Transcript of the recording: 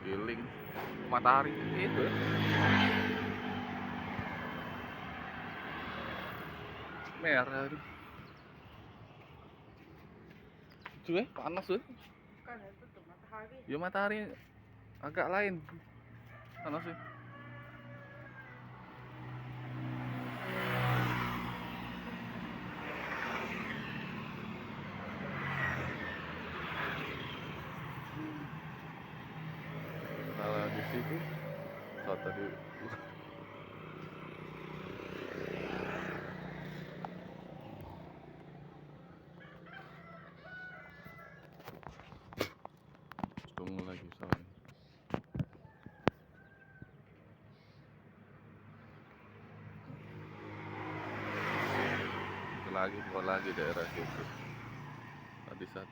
Giling matahari itu ya. Merah tuh. Cuy, panas tuh. Bukan itu tuh matahari. Ya matahari agak lain. Panas sih. Kalau di situ saat tadi tunggu lagi soalnya. Itu lagi daerah situ. Tadi saat